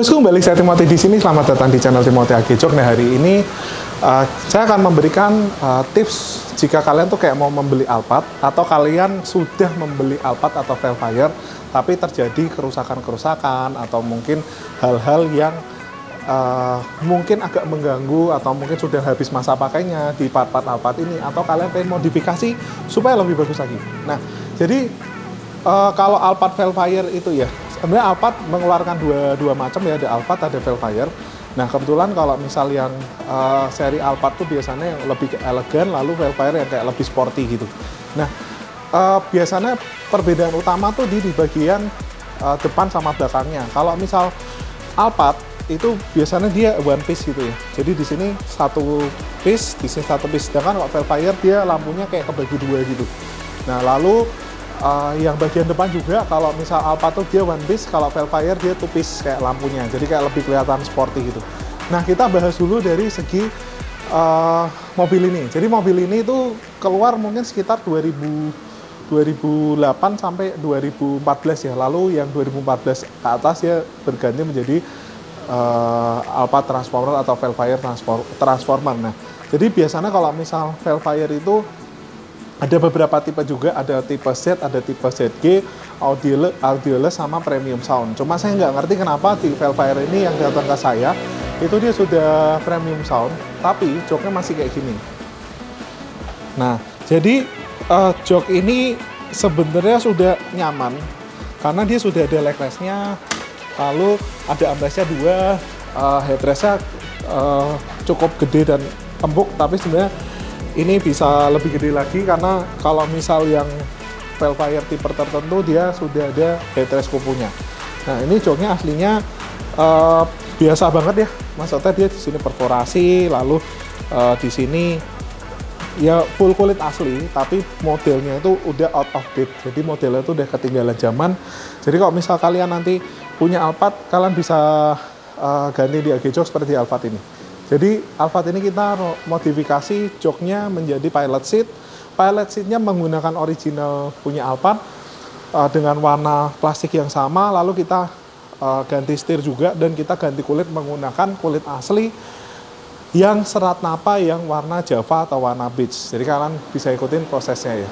bosku, kembali saya Timothy di sini. Selamat datang di channel Timothy Agejok. Nah, hari ini saya akan memberikan tips jika kalian tuh kayak mau membeli Alphard atau kalian sudah membeli Alphard atau Velfire tapi terjadi kerusakan-kerusakan atau mungkin hal-hal yang mungkin agak mengganggu atau mungkin sudah habis masa pakainya di part-part Alphard ini, atau kalian pengen modifikasi supaya lebih bagus lagi. Nah, jadi kalau Alphard Velfire itu ya, sebenarnya Alphard mengeluarkan dua macam ya, ada Alphard, ada Velfire. Nah, kebetulan kalau misal yang seri Alphard tuh biasanya yang lebih elegan, lalu Velfire yang kayak lebih sporty gitu. Nah, biasanya perbedaan utama tuh di bagian depan sama belakangnya. Kalau misal Alphard itu biasanya dia one piece gitu ya. Jadi di sini satu piece, di sini satu piece. Sedangkan kalau Velfire dia lampunya kayak kebagi dua gitu. Nah, lalu yang bagian depan juga, kalau misal Alphard tuh dia one piece, kalau Velfire dia two piece kayak lampunya, jadi kayak lebih kelihatan sporty gitu. Nah, kita bahas dulu dari segi mobil ini. Jadi mobil ini tuh keluar mungkin sekitar 2008 sampai 2014 ya. Lalu yang 2014 ke atas ya berganti menjadi Alphard Transformer atau Velfire Transformer. Nah, jadi biasanya kalau misal Velfire itu ada beberapa tipe juga, ada tipe Z, ada tipe ZG, audioless sama premium sound. Cuma saya nggak ngerti kenapa di Velfire ini yang datang ke saya, itu dia sudah premium sound, tapi joknya masih kayak gini. Nah, jadi jok ini sebenarnya sudah nyaman, karena dia sudah ada leg restnya, lalu ada armrestnya dua, headrestnya cukup gede dan empuk, tapi sebenarnya ini bisa lebih gede lagi karena kalau misal yang Velfire tipe tertentu dia sudah ada headrest kupunya. Nah, ini joknya aslinya biasa banget ya, maksudnya dia di sini perforasi, lalu di sini ya full kulit asli, tapi modelnya itu udah out of date, jadi modelnya itu udah ketinggalan zaman. Jadi kalau misal kalian nanti punya Alphard, kalian bisa ganti di Agejok seperti Alphard ini. Jadi Alphard ini kita modifikasi joknya menjadi pilot seat. Pilot seatnya menggunakan original punya Alphard dengan warna plastik yang sama, lalu kita ganti setir juga, dan kita ganti kulit menggunakan kulit asli yang serat napa yang warna Java atau warna beige. Jadi kalian bisa ikutin prosesnya ya.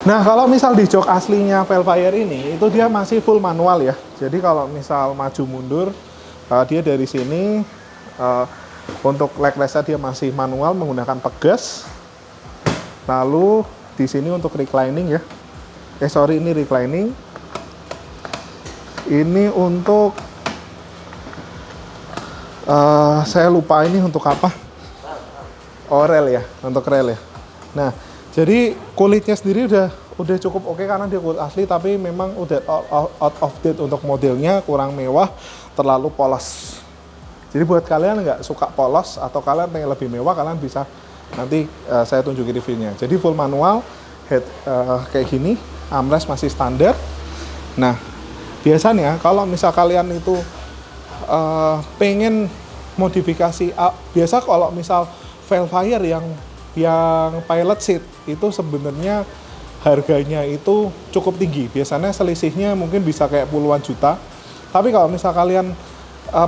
Nah, kalau misal di jok aslinya Velfire ini, itu dia masih full manual ya. Jadi kalau misal maju mundur, dia dari sini, untuk leg rest-nya dia masih manual menggunakan pegas. Lalu di sini untuk reclining ya. Sorry, ini reclining. Ini untuk, saya lupa ini untuk apa. Oh, rel ya, untuk rel ya. Nah, jadi kulitnya sendiri udah cukup oke karena dia kulit asli, tapi memang udah out of date untuk modelnya, kurang mewah, terlalu polos. Jadi buat kalian nggak suka polos atau kalian pengen lebih mewah, kalian bisa nanti saya tunjukin reviewnya. Jadi full manual, head kayak gini, armrest masih standar. Nah, biasanya kalau misal kalian itu pengen modifikasi, biasa kalau misal Velfire yang pilot seat itu sebenarnya harganya itu cukup tinggi. Biasanya selisihnya mungkin bisa kayak puluhan juta. Tapi kalau misal kalian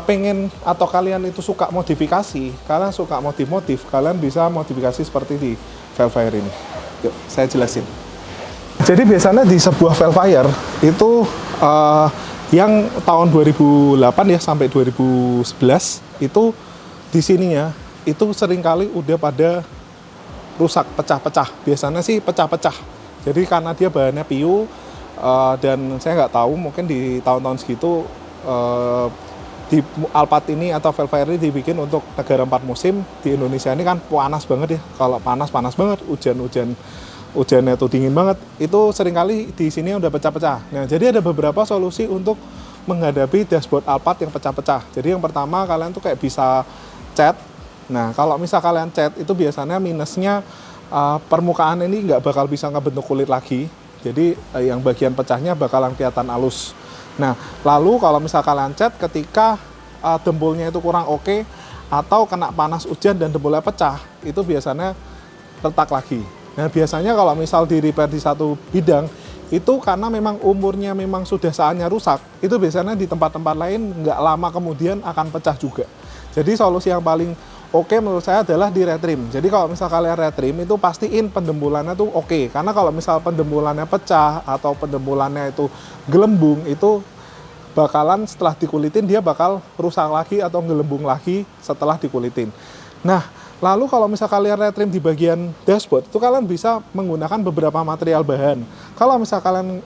pengen atau kalian itu suka modifikasi, kalian suka motif-motif, kalian bisa modifikasi seperti di Velfire ini. Yuk, saya jelasin. Jadi biasanya di sebuah Velfire itu yang tahun 2008 ya sampai 2011 itu di sininya itu seringkali udah pada rusak, pecah-pecah. Biasanya sih pecah-pecah. Jadi karena dia bahannya PU, dan saya nggak tahu mungkin di tahun-tahun segitu di Alphard ini atau Velfire ini dibikin untuk negara 4 musim. Di Indonesia ini kan panas banget ya. Kalau panas banget, hujannya tuh dingin banget. Itu seringkali di sini udah pecah-pecah. Nah, jadi ada beberapa solusi untuk menghadapi dashboard Alphard yang pecah-pecah. Jadi yang pertama kalian tuh kayak bisa cat. Nah, kalau misal kalian cat itu biasanya minusnya permukaan ini nggak bakal bisa ngebentuk kulit lagi. Jadi yang bagian pecahnya bakalan kelihatan halus. Nah, lalu kalau misal kalian cat ketika dempulnya itu kurang oke atau kena panas hujan dan dempulnya pecah, itu biasanya retak lagi. Nah, biasanya kalau misal di repair di satu bidang, itu karena memang umurnya memang sudah saatnya rusak, itu biasanya di tempat-tempat lain nggak lama kemudian akan pecah juga. Jadi solusi yang paling oke menurut saya adalah di retrim. Jadi kalau misal kalian retrim itu pastiin pendembulannya tuh oke. Karena kalau misal pendembulannya pecah atau pendembulannya itu gelembung, itu bakalan setelah dikulitin dia bakal rusak lagi atau gelembung lagi setelah dikulitin. Nah, lalu kalau misal kalian retrim di bagian dashboard, itu kalian bisa menggunakan beberapa material bahan. Kalau misal kalian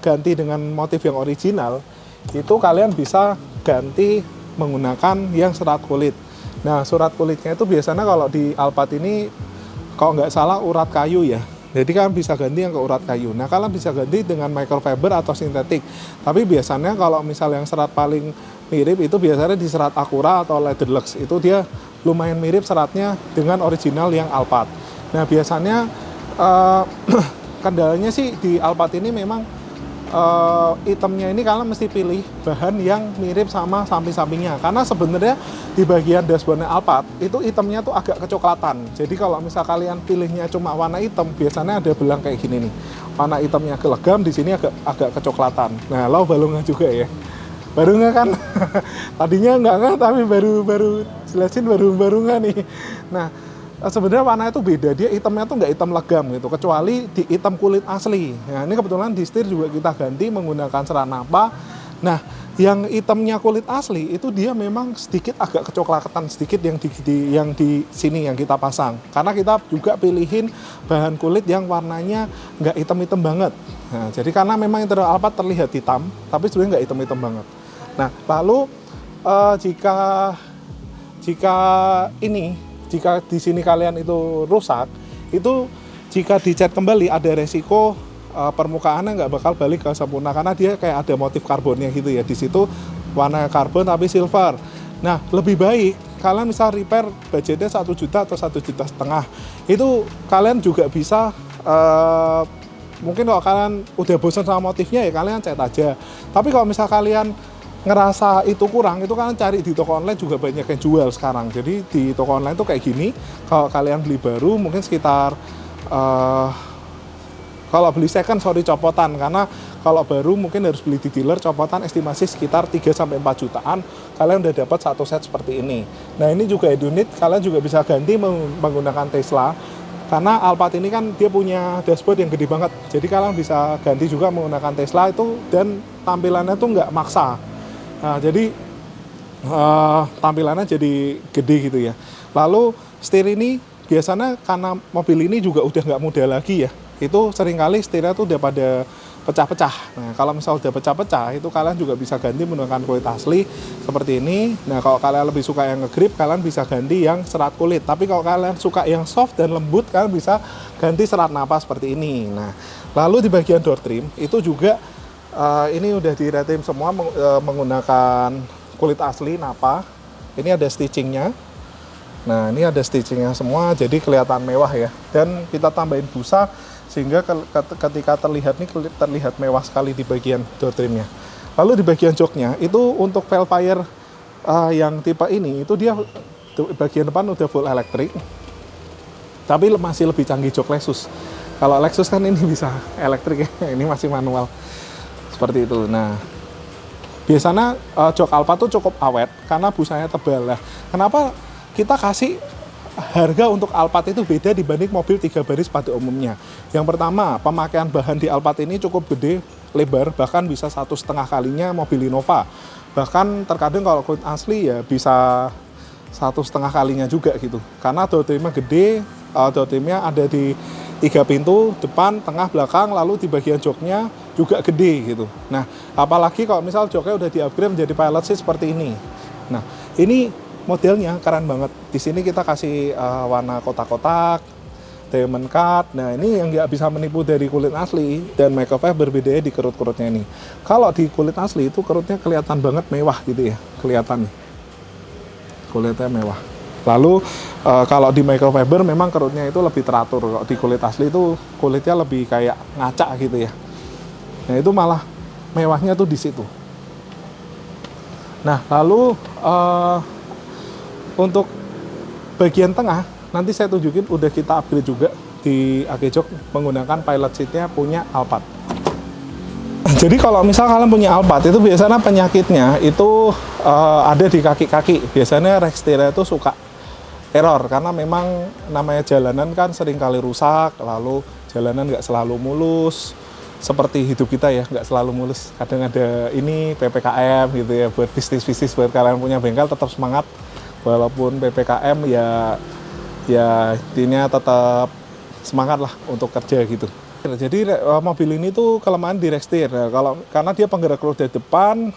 ganti dengan motif yang original, itu kalian bisa ganti menggunakan yang serat kulit. Nah, surat kulitnya itu biasanya kalau di Alphard ini, kalau nggak salah urat kayu ya. Jadi kalian bisa ganti yang ke urat kayu. Nah, kalian bisa ganti dengan microfiber atau sintetik. Tapi biasanya kalau misal yang serat paling mirip itu biasanya di serat Acura atau Leatherlux. Itu dia lumayan mirip seratnya dengan original yang Alphard. Nah, biasanya kendalanya sih di Alphard ini memang itemnya ini kalian mesti pilih bahan yang mirip sama samping-sampingnya, karena sebenarnya di bagian dashboardnya Alphard itu itemnya tuh agak kecoklatan. Jadi kalau misal kalian pilihnya cuma warna hitam, biasanya ada belang kayak gini nih, warna hitamnya kelegam, di sini agak kecoklatan. Nah, lo balungnya juga ya, baru nggak kan? Tadinya nggak, tapi baru jelasin baru nggak nih. Nah, sebenarnya warna itu beda, dia hitamnya tuh nggak hitam legam gitu, kecuali di hitam kulit asli. Nah, ini kebetulan di setir juga kita ganti menggunakan serat napa. Nah, yang hitamnya kulit asli itu dia memang sedikit agak kecoklatan sedikit yang di sini yang kita pasang. Karena kita juga pilihin bahan kulit yang warnanya nggak hitam-hitam banget. Nah, jadi karena memang interior Alphard terlihat hitam, tapi sebenarnya nggak hitam-hitam banget. Nah, lalu jika di sini kalian itu rusak, itu jika dicat kembali ada resiko permukaannya nggak bakal balik ke sempurna karena dia kayak ada motif karbonnya gitu ya. Di situ warna karbon tapi silver. Nah, lebih baik kalian misal repair budgetnya 1 juta atau 1,5 juta, itu kalian juga bisa mungkin kalau kalian udah bosan sama motifnya ya kalian cat aja. Tapi kalau misal kalian ngerasa itu kurang, itu kalian cari di toko online juga banyak yang jual sekarang. Jadi di toko online tuh kayak gini, kalau kalian beli baru mungkin sekitar kalau beli second copotan, karena kalau baru mungkin harus beli di dealer, copotan estimasi sekitar 3-4 jutaan, kalian udah dapat satu set seperti ini. Nah, ini juga unit, kalian juga bisa ganti menggunakan Tesla. Karena Alphard ini kan dia punya dashboard yang gede banget. Jadi kalian bisa ganti juga menggunakan Tesla itu, dan tampilannya tuh nggak maksa. Nah, jadi tampilannya jadi gede gitu ya. Lalu setir ini biasanya karena mobil ini juga udah nggak muda lagi ya, itu seringkali setirnya tuh udah pada pecah-pecah. Nah, kalau misal udah pecah-pecah, itu kalian juga bisa ganti menggunakan kulit asli seperti ini. Nah, kalau kalian lebih suka yang nge-grip, kalian bisa ganti yang serat kulit. Tapi kalau kalian suka yang soft dan lembut, kalian bisa ganti serat napas seperti ini. Nah, lalu di bagian door trim itu juga ini udah di-retim semua menggunakan kulit asli Napa. Ini ada stitchingnya. Nah, ini ada stitchingnya semua, jadi kelihatan mewah ya. Dan kita tambahin busa sehingga ketika terlihat mewah sekali di bagian door trimnya. Lalu di bagian joknya itu untuk Velfire yang tipe ini itu dia bagian depan udah full elektrik, tapi masih lebih canggih jok Lexus. Kalau Lexus kan ini bisa elektrik ya, ini masih manual seperti itu. Nah, biasanya jok Alphard tuh cukup awet karena busanya tebal lah. Kenapa kita kasih harga untuk Alphard itu beda dibanding mobil 3 baris pada umumnya? Yang pertama, pemakaian bahan di Alphard ini cukup gede, lebar, bahkan bisa 1,5 kalinya mobil Innova. Bahkan terkadang kalau kulit asli ya bisa 1,5 kalinya juga gitu. Karena door trimnya gede, door trimnya ada di 3 pintu, depan, tengah, belakang, lalu di bagian joknya juga gede gitu. Nah, apalagi kalau misal joknya udah di-upgrade menjadi pilot seat seperti ini. Nah, ini modelnya keren banget. Di sini kita kasih warna kotak-kotak, diamond cut. Nah, ini yang nggak bisa menipu dari kulit asli, dan microfiber bedanya di kerut-kerutnya ini. Kalau di kulit asli itu kerutnya kelihatan banget mewah gitu ya, kelihatan nih. Kulitnya mewah. Lalu kalau di microfiber memang kerutnya itu lebih teratur. Kalau di kulit asli itu kulitnya lebih kayak ngaca gitu ya. Nah, itu malah mewahnya tuh di situ. Nah, lalu untuk bagian tengah, nanti saya tunjukin udah kita upgrade juga di Akejok menggunakan pilot seatnya punya Alphard. Jadi kalau misal kalian punya Alphard, itu biasanya penyakitnya itu ada di kaki-kaki. Biasanya rack setirnya itu suka error, karena memang namanya jalanan kan sering kali rusak, lalu jalanan nggak selalu mulus. Seperti hidup kita ya, nggak selalu mulus. Kadang ada ini PPKM gitu ya, buat bisnis-bisnis, buat kalian punya bengkel tetap semangat. Walaupun PPKM ya intinya tetap semangat lah untuk kerja gitu. Jadi mobil ini tuh kelemahan di rack setir. Karena dia penggerak roda depan,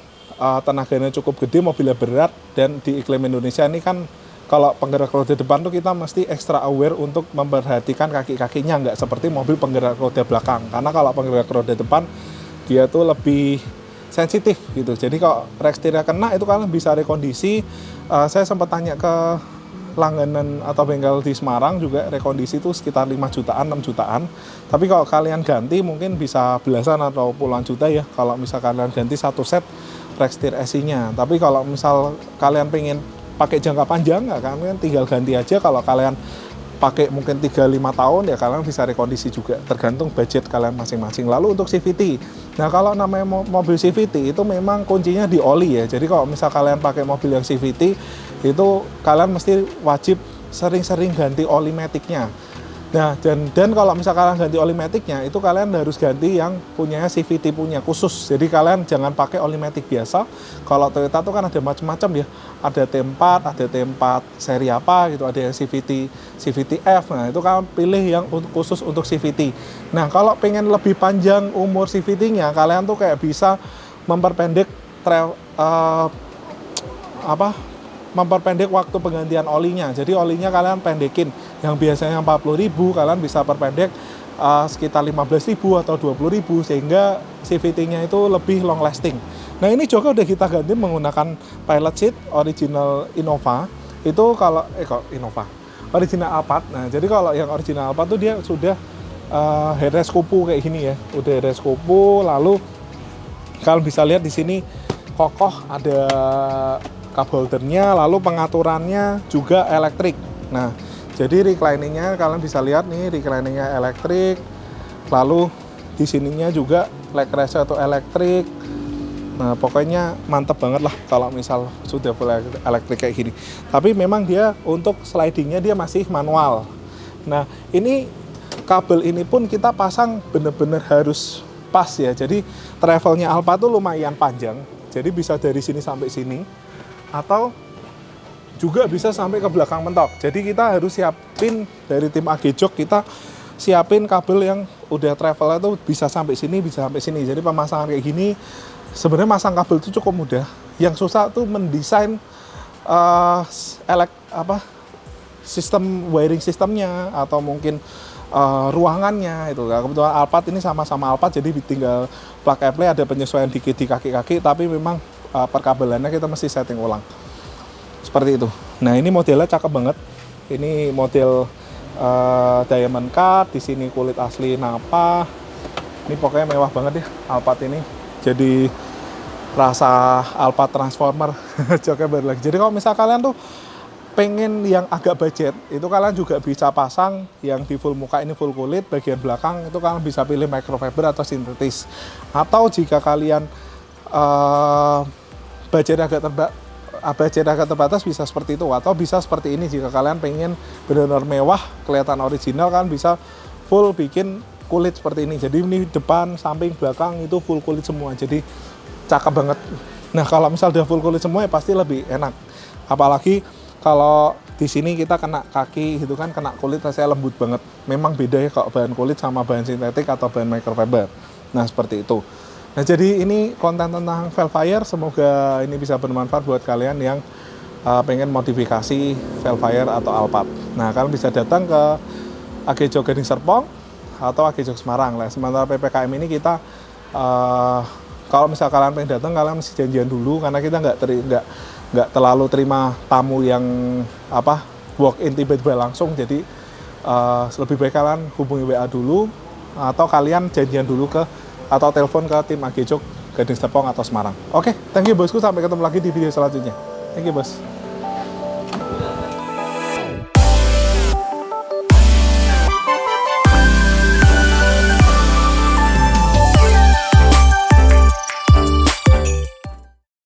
tenaganya cukup gede, mobilnya berat, dan di iklim Indonesia ini kan kalau penggerak roda depan tuh kita mesti extra aware untuk memperhatikan kaki-kakinya, nggak seperti mobil penggerak roda belakang. Karena kalau penggerak roda depan dia tuh lebih sensitif gitu. Jadi kalau rack setirnya kena itu kalian bisa rekondisi. Saya sempat tanya ke langganan atau bengkel di Semarang juga, rekondisi itu sekitar 5 jutaan, 6 jutaan. Tapi kalau kalian ganti mungkin bisa belasan atau puluhan juta ya, kalau misal kalian ganti satu set rack setir SI-nya. Tapi kalau misal kalian pengen pakai jangka panjang, ya kalian tinggal ganti aja. Kalau kalian pakai mungkin 3-5 tahun ya kalian bisa rekondisi juga, tergantung budget kalian masing-masing. Lalu untuk CVT, nah kalau namanya mobil CVT itu memang kuncinya di oli ya. Jadi kalau misal kalian pakai mobil yang CVT itu kalian mesti wajib sering-sering ganti oli maticnya. Nah, dan kalau misal kalian ganti oli maticnya itu kalian harus ganti yang punya CVT punya khusus. Jadi kalian jangan pakai oli matic biasa. Kalau Toyota itu kan ada macam-macam ya. Ada T4, ada T4 seri apa gitu, ada yang CVT F. Nah, itu kalian pilih yang khusus untuk CVT. Nah, kalau pengen lebih panjang umur CVT-nya, kalian tuh kayak bisa memperpendek memperpendek waktu penggantian olinya. Jadi olinya kalian pendekin, yang biasanya 40.000 kalian bisa perpendek sekitar 15.000 atau 20.000, sehingga CVT-nya itu lebih long lasting. Nah, ini juga udah kita ganti menggunakan pilot seat original Innova. Itu kalau Innova original Alphard. Nah, jadi kalau yang original Alphard tuh dia sudah headrest kupu kayak gini ya, udah headrest kupu. Lalu kalian bisa lihat di sini kokoh, ada cup holdernya, lalu pengaturannya juga elektrik. Nah, jadi recliningnya kalian bisa lihat nih, recliningnya elektrik. Lalu di sininya juga leg rest atau elektrik. Nah, pokoknya mantep banget lah kalau misal sudah full elektrik kayak gini. Tapi memang dia untuk slidingnya dia masih manual. Nah, ini kabel ini pun kita pasang bener-bener harus pas ya. Jadi travelnya Alpa tuh lumayan panjang. Jadi bisa dari sini sampai sini, atau juga bisa sampai ke belakang mentok. Jadi kita harus siapin dari tim AG Jok, kita siapin kabel yang udah travelnya tuh bisa sampai sini, bisa sampai sini. Jadi pemasangan kayak gini, sebenarnya masang kabel itu cukup mudah. Yang susah tuh mendesain sistem wiring sistemnya, atau mungkin ruangannya itu. Kebetulan Alphard ini sama-sama Alphard, jadi tinggal plug and play, ada penyesuaian dikit di kaki-kaki, tapi memang perkabelannya kita mesti setting ulang. Seperti itu. Nah, ini modelnya cakep banget. Ini model diamond cut, di sini kulit asli Napa. Ini pokoknya mewah banget ya Alphard ini. Jadi rasa Alphard Transformer joknya baru lagi. Jadi kalau misal kalian tuh pengen yang agak budget, itu kalian juga bisa pasang yang di full muka ini full kulit, bagian belakang itu kalian bisa pilih microfiber atau sintetis. Atau jika kalian budget agak terbatas bisa seperti itu, atau bisa seperti ini jika kalian pengen benar-benar mewah, kelihatan original, kan bisa full bikin kulit seperti ini. Jadi ini depan, samping, belakang itu full kulit semua. Jadi cakep banget. Nah, kalau misal udah full kulit semua ya pasti lebih enak. Apalagi kalau di sini kita kena kaki gitu kan, kena kulit rasanya lembut banget. Memang beda ya kalau bahan kulit sama bahan sintetik atau bahan microfiber. Nah, seperti itu. Nah, jadi ini konten tentang Velfire. Semoga ini bisa bermanfaat buat kalian yang pengen modifikasi Velfire atau Alphard. Nah, kalian bisa datang ke AG Jok Gading Serpong atau AG Jok Semarang lah. Sementara PPKM ini kita kalau misal kalian pengen datang, kalian mesti janjian dulu, karena kita nggak terlalu terima tamu yang walk in tiba-tiba langsung. Jadi lebih baik kalian hubungi WA dulu, atau kalian janjian dulu atau telepon ke tim AG Jok Gading Serpong atau Semarang. Oke, thank you bosku, sampai ketemu lagi di video selanjutnya. Thank you bos.